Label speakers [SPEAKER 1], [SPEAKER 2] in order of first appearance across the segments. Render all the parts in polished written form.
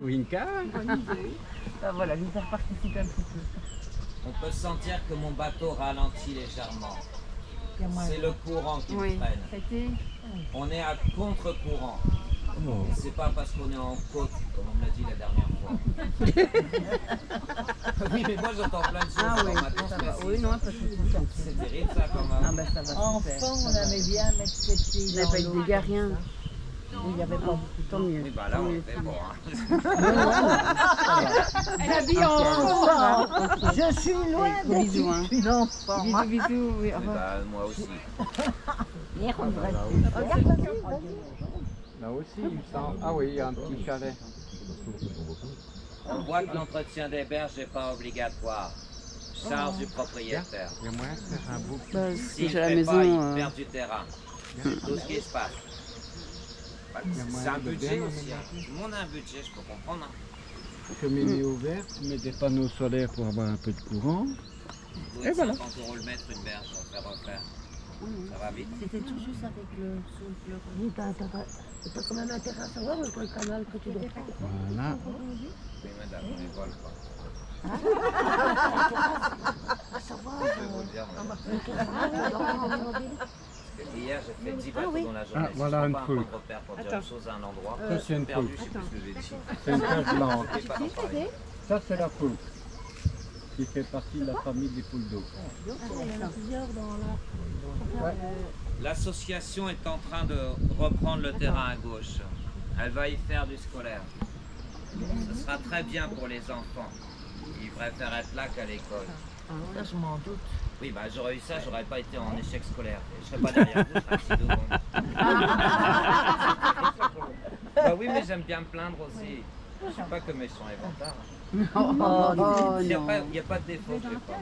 [SPEAKER 1] Winka.
[SPEAKER 2] Voilà, je vais faire participer un petit peu.
[SPEAKER 3] On peut sentir que mon bateau ralentit légèrement. C'est le courant qui me freine. On est à contre-courant.
[SPEAKER 1] Oh.
[SPEAKER 3] C'est pas parce qu'on est en côte, comme on me l'a dit la dernière fois. Oui, mais moi j'entends plein de choses.
[SPEAKER 2] Ah oui,
[SPEAKER 3] maintenant,
[SPEAKER 2] ça va. Oui, non, parce que
[SPEAKER 3] c'est terrible ça quand même.
[SPEAKER 2] ah ben ça va super.
[SPEAKER 4] Enfant, on aimait bien mettre ses pieds
[SPEAKER 2] Il n'y a pas eu de dégâts, rien.
[SPEAKER 4] Il n'y avait pas beaucoup.
[SPEAKER 2] Tant mieux.
[SPEAKER 3] Oui, bah là on fait bon. Hein.
[SPEAKER 4] Elle a dit enfant. Je suis loin
[SPEAKER 2] Gros
[SPEAKER 4] d'être
[SPEAKER 2] bisous, hein.
[SPEAKER 4] une enfant.
[SPEAKER 2] Bisous, bisous. Oui, au
[SPEAKER 3] Oui,
[SPEAKER 2] revoir.
[SPEAKER 3] bah, moi aussi.
[SPEAKER 4] Regarde,
[SPEAKER 1] Là aussi, il me semble. Ah oui, il y a un petit chalet.
[SPEAKER 3] On voit que l'entretien des berges n'est pas obligatoire. Charge du propriétaire.
[SPEAKER 1] Il y a moyen de faire un bouc.
[SPEAKER 2] Bah,
[SPEAKER 3] S'il
[SPEAKER 2] si
[SPEAKER 3] ne
[SPEAKER 2] j'ai la
[SPEAKER 3] fait
[SPEAKER 2] maison.
[SPEAKER 3] pas, il perd du terrain. C'est tout ce qui se passe. Bah,
[SPEAKER 1] Il y a
[SPEAKER 3] c'est
[SPEAKER 1] moyen
[SPEAKER 3] un
[SPEAKER 1] de
[SPEAKER 3] budget
[SPEAKER 1] bien
[SPEAKER 3] aussi. Hein. Tout le monde a un budget, je peux comprendre. Hein.
[SPEAKER 1] Cheminée ouverte, tu mets des panneaux solaires pour avoir un peu de courant.
[SPEAKER 3] Vous êtes 50 € le mètre une berge, on fait refaire. Ça va vite.
[SPEAKER 4] C'était tout juste avec le souffle. Oui, t'as quand même intérêt à savoir le canal que tu dois faire.
[SPEAKER 1] Voilà.
[SPEAKER 3] Oui, madame, on les vole pas.
[SPEAKER 4] À savoir.
[SPEAKER 3] Je vais vous le dire, madame. Hier, j'ai fait 10 bateaux dans la journée.
[SPEAKER 1] Ah, voilà
[SPEAKER 3] Si je
[SPEAKER 1] une
[SPEAKER 3] prends pas
[SPEAKER 1] poule.
[SPEAKER 3] un point de repère pour dire une chose à un endroit,
[SPEAKER 1] Ça, c'est une
[SPEAKER 3] perdu,
[SPEAKER 1] poule.
[SPEAKER 3] je sais plus ce que j'ai dit.
[SPEAKER 1] C'est une page blanche.
[SPEAKER 3] Je vais pas t'en parler.
[SPEAKER 1] Ça, c'est la poule. Qui fait partie de la famille des poules d'eau.
[SPEAKER 3] L'association est en train de reprendre le terrain à gauche. Elle va y faire du scolaire. Ce sera très bien pour les enfants. Ils préfèrent être là qu'à l'école.
[SPEAKER 4] Là, je m'en doute.
[SPEAKER 3] Oui, bah j'aurais eu ça, j'aurais pas été en échec scolaire. Je serais pas derrière vous, je serais assis devant. Bah oui, mais j'aime bien me plaindre aussi. Je suis pas que méchant et vantard. Il n'y a, pas de défaut que j'ai pas.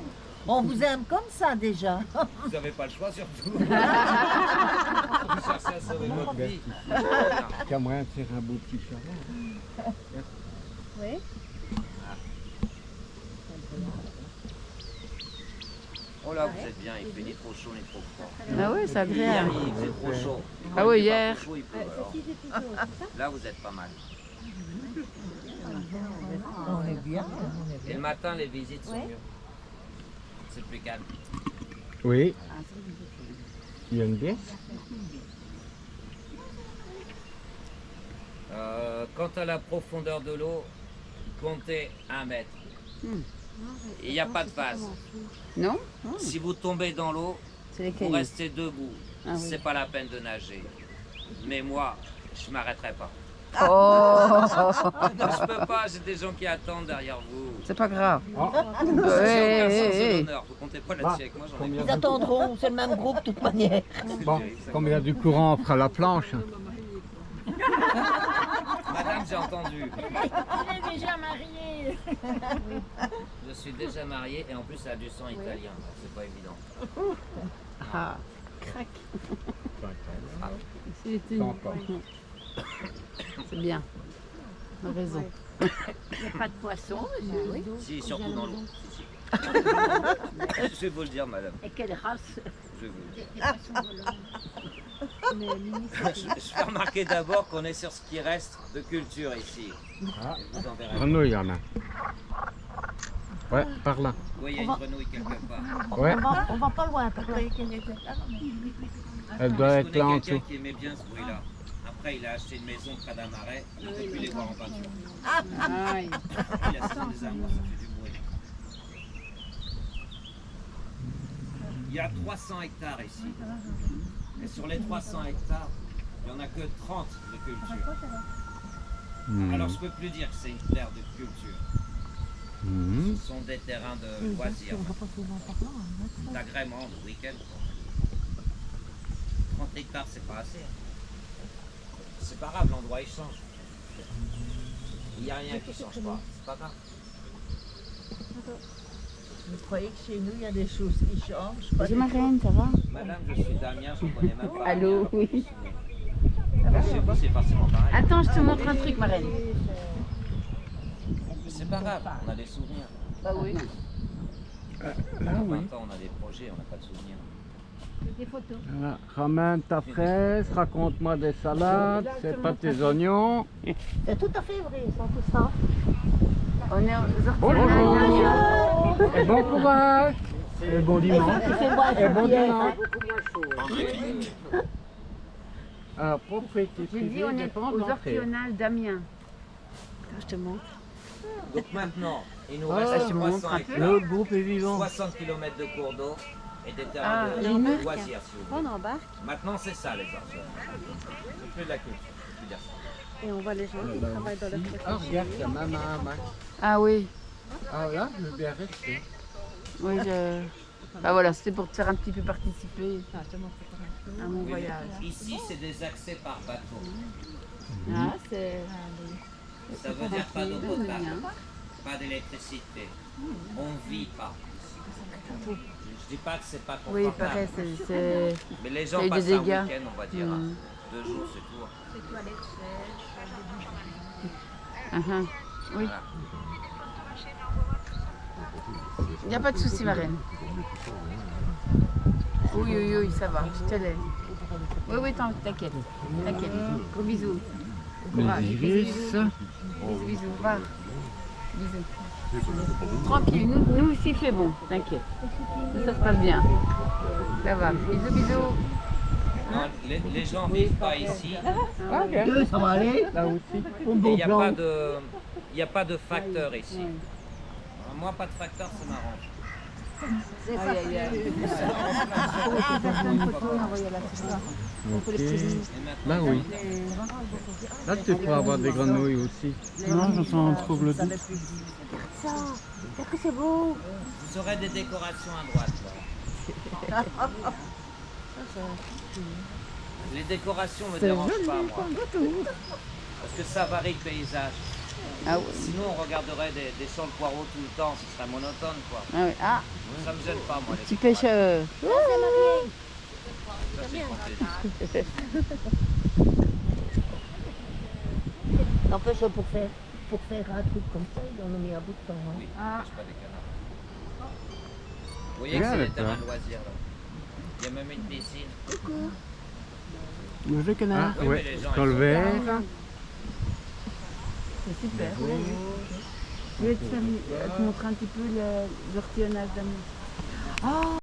[SPEAKER 4] On vous aime comme ça déjà.
[SPEAKER 3] Vous n'avez pas le choix surtout. Vous cherchez à sauver votre vie.
[SPEAKER 1] Il y a moyen de faire un beau petit chalet.
[SPEAKER 3] Oh là, vous êtes bien, il fait ni trop chaud ni trop froid.
[SPEAKER 2] Ah oui, c'est
[SPEAKER 3] Hier,
[SPEAKER 2] agréable.
[SPEAKER 3] il faisait trop chaud.
[SPEAKER 2] Ah oui,
[SPEAKER 3] Il fait pas
[SPEAKER 2] hier.
[SPEAKER 3] trop chaud, il pleut, alors. Là, vous êtes pas mal.
[SPEAKER 4] On est bien.
[SPEAKER 3] Et le matin, les visites sont mieux. C'est plus calme.
[SPEAKER 1] Oui. Il y a une bière.
[SPEAKER 3] Quant à la profondeur de l'eau, comptez 1 mètre. Il n'y a pas de phase.
[SPEAKER 2] Non?
[SPEAKER 3] Si vous tombez dans l'eau,
[SPEAKER 2] C'est les
[SPEAKER 3] vous
[SPEAKER 2] cailloux.
[SPEAKER 3] restez debout.
[SPEAKER 2] Ah oui.
[SPEAKER 3] C'est pas la peine de nager. Mais moi, je m'arrêterai pas.
[SPEAKER 2] Oh!
[SPEAKER 3] Je peux pas, j'ai des gens qui attendent derrière vous.
[SPEAKER 2] C'est pas grave.
[SPEAKER 3] J'ai aucun sens de
[SPEAKER 2] Ouais.
[SPEAKER 3] l'honneur. Vous comptez pas là-dessus avec moi, j'en ai
[SPEAKER 1] Combien
[SPEAKER 4] Ils attendront, c'est le même groupe de toute manière.
[SPEAKER 1] Bon, comme il y a du courant, on fera la planche.
[SPEAKER 3] Madame, j'ai entendu.
[SPEAKER 4] Il est déjà marié.
[SPEAKER 3] Je suis déjà marié et en plus, elle a du sang italien. C'est pas évident.
[SPEAKER 2] Ah.
[SPEAKER 1] Pas encore.
[SPEAKER 2] C'est bien. On a raison.
[SPEAKER 4] Il n'y a pas de poisson, monsieur.
[SPEAKER 3] Si, surtout dans l'eau. Si, si. Je vais vous le dire, madame.
[SPEAKER 4] Et quelle race?
[SPEAKER 3] Je vais vous le dire. Je fais remarquer d'abord qu'on est sur ce qui reste de culture ici.
[SPEAKER 1] Ah.
[SPEAKER 3] Et vous en verrez.
[SPEAKER 1] Grenouille, il y en a. Ouais, par là.
[SPEAKER 3] Oui, il y a une grenouille quelque part.
[SPEAKER 1] Ouais,
[SPEAKER 4] On va pas loin.
[SPEAKER 1] elle doit
[SPEAKER 3] Je
[SPEAKER 1] être là en
[SPEAKER 3] connais
[SPEAKER 1] dessous.
[SPEAKER 3] quelqu'un qui aimait bien ce bruit-là. Après, il a acheté une maison près d'un marais. On ne peut plus les voir en peinture.
[SPEAKER 2] Aïe.
[SPEAKER 3] Il a saison des amours, ça fait du bruit. Il y a 300 hectares ici. Et sur les 300 hectares, il n'y en a que 30 de culture. Alors je ne peux plus dire que c'est une terre de culture.
[SPEAKER 1] Mhm.
[SPEAKER 3] Ce sont des terrains de loisirs, d'agrément, de week-end. 30 hectares, c'est pas assez. C'est pas grave, l'endroit il change. Il n'y a rien qui change pas, c'est pas grave.
[SPEAKER 4] Vous croyez que chez nous, il y a des choses qui changent?
[SPEAKER 2] Bonjour Marraine, ça va?
[SPEAKER 3] Madame, je suis Damien, je ne connais même pas.
[SPEAKER 2] Allô,
[SPEAKER 3] Damien,
[SPEAKER 2] oui.
[SPEAKER 3] Chez vous, c'est forcément pareil.
[SPEAKER 2] Attends, je te montre un truc, Marraine.
[SPEAKER 3] C'est pas grave, on a des souvenirs.
[SPEAKER 2] Bah oui.
[SPEAKER 1] Là,
[SPEAKER 3] À
[SPEAKER 1] oui.
[SPEAKER 3] 20 ans, on a des projets, on n'a pas de souvenirs.
[SPEAKER 4] Des photos.
[SPEAKER 1] Voilà. Ramène ta fraise, raconte-moi des salades, c'est pas tes oignons.
[SPEAKER 4] C'est tout à fait vrai, sans tout ça.
[SPEAKER 2] On est aux
[SPEAKER 1] Bonjour.
[SPEAKER 2] orthophones.
[SPEAKER 1] Et bon courage. Et bon dimanche. Et bon dimanche. Alors, propriété
[SPEAKER 2] J'ai dit
[SPEAKER 1] privée,
[SPEAKER 2] on est
[SPEAKER 1] dépenses
[SPEAKER 2] aux
[SPEAKER 1] d'entrée.
[SPEAKER 2] orthionales d'Amiens. Je te montre.
[SPEAKER 3] Donc maintenant, il nous
[SPEAKER 1] Ah,
[SPEAKER 3] reste
[SPEAKER 2] je montre
[SPEAKER 3] 300
[SPEAKER 2] un peu.
[SPEAKER 3] hectares,
[SPEAKER 1] Le groupe est vivant.
[SPEAKER 3] 60 km de cours d'eau et des
[SPEAKER 2] Ah,
[SPEAKER 3] terrains de
[SPEAKER 2] une marque.
[SPEAKER 3] loisirs, si vous voulez.
[SPEAKER 5] On embarque
[SPEAKER 3] Maintenant, c'est ça, les orthioles. C'est plus de la culture, je peux dire ça.
[SPEAKER 5] et on voit les gens qui travaillent dans leur
[SPEAKER 1] Ah, regarde, il y a maman, Max.
[SPEAKER 2] Ah oui,
[SPEAKER 1] Ah là, je veux bien rester.
[SPEAKER 2] oui, bah voilà, c'était pour te faire un petit peu participer à mon
[SPEAKER 3] Oui,
[SPEAKER 2] voyage.
[SPEAKER 3] ici, c'est des accès par bateau.
[SPEAKER 2] Ah, c'est...
[SPEAKER 3] Ça veut dire pas d'eau
[SPEAKER 2] C'est
[SPEAKER 3] potable,
[SPEAKER 2] bien.
[SPEAKER 3] pas d'électricité. On vit pas ici. Je dis pas que c'est pas
[SPEAKER 2] Oui,
[SPEAKER 3] confortable.
[SPEAKER 2] pareil, c'est...
[SPEAKER 3] Mais les
[SPEAKER 2] ça a
[SPEAKER 3] gens
[SPEAKER 2] eu
[SPEAKER 3] passent
[SPEAKER 2] des
[SPEAKER 3] un
[SPEAKER 2] dégâts.
[SPEAKER 3] week-end, on va dire,
[SPEAKER 2] Mm.
[SPEAKER 3] 2 jours, c'est tout.
[SPEAKER 2] Uh-huh. Oui.
[SPEAKER 3] Voilà.
[SPEAKER 2] Il n'y a pas de souci, ma reine. Oui, oui, oui, ça va, je te laisse. Oui, oui, t'inquiète. T'inquiète. Gros bisous. Courage.
[SPEAKER 1] Les iris.
[SPEAKER 2] Bisous, bisous. Va. Bisous. Tranquille, nous ici, il fait bon, t'inquiète. Nous, ça se passe bien. Ça va. Bisous, bisous.
[SPEAKER 3] Non, les gens vivent pas ici.
[SPEAKER 4] Deux, ça va aller.
[SPEAKER 1] Là aussi.
[SPEAKER 4] Un
[SPEAKER 3] Il
[SPEAKER 4] beau
[SPEAKER 3] n'y a,
[SPEAKER 4] plan.
[SPEAKER 3] a pas de facteur ici. Moi, pas de facteur, ça m'arrange.
[SPEAKER 2] Aïe, aïe, aïe. Il faut faire une photo et envoyer à la société.
[SPEAKER 1] Ok.
[SPEAKER 3] Et maintenant,
[SPEAKER 1] Là, oui. Là, tu peux avoir des grenouilles aussi. Non, je sens trop le doute.
[SPEAKER 4] Ça, est-ce que c'est beau?
[SPEAKER 3] vous aurez des décorations à droite. là. Les décorations ne me dérangent pas, moi. Parce que ça varie le paysage.
[SPEAKER 2] Ah oui.
[SPEAKER 3] Sinon, on regarderait des champs de poireaux tout le temps, ce serait monotone, quoi.
[SPEAKER 2] Ah oui. Ah,
[SPEAKER 3] Ça me gêne pas, moi, les
[SPEAKER 2] petit pêcheur.
[SPEAKER 3] ça, c'est quand
[SPEAKER 4] N'empêche, pour faire un truc comme ça, il en a mis un bout de temps. Hein.
[SPEAKER 3] Oui,
[SPEAKER 2] Ah.
[SPEAKER 3] je pas des canards. Vous voyez que
[SPEAKER 1] Regarde,
[SPEAKER 3] c'est des
[SPEAKER 1] toi.
[SPEAKER 3] terrains de loisirs, là. Il y a même une piscine.
[SPEAKER 2] Le canard.
[SPEAKER 1] Ah,
[SPEAKER 3] Oui,
[SPEAKER 1] ouais.
[SPEAKER 3] mais les gens,
[SPEAKER 1] Dans
[SPEAKER 3] ils
[SPEAKER 1] le
[SPEAKER 3] sont-
[SPEAKER 1] verre.
[SPEAKER 2] C'est super. Je vais te montrer un petit peu l'orthonnage d'Amiens.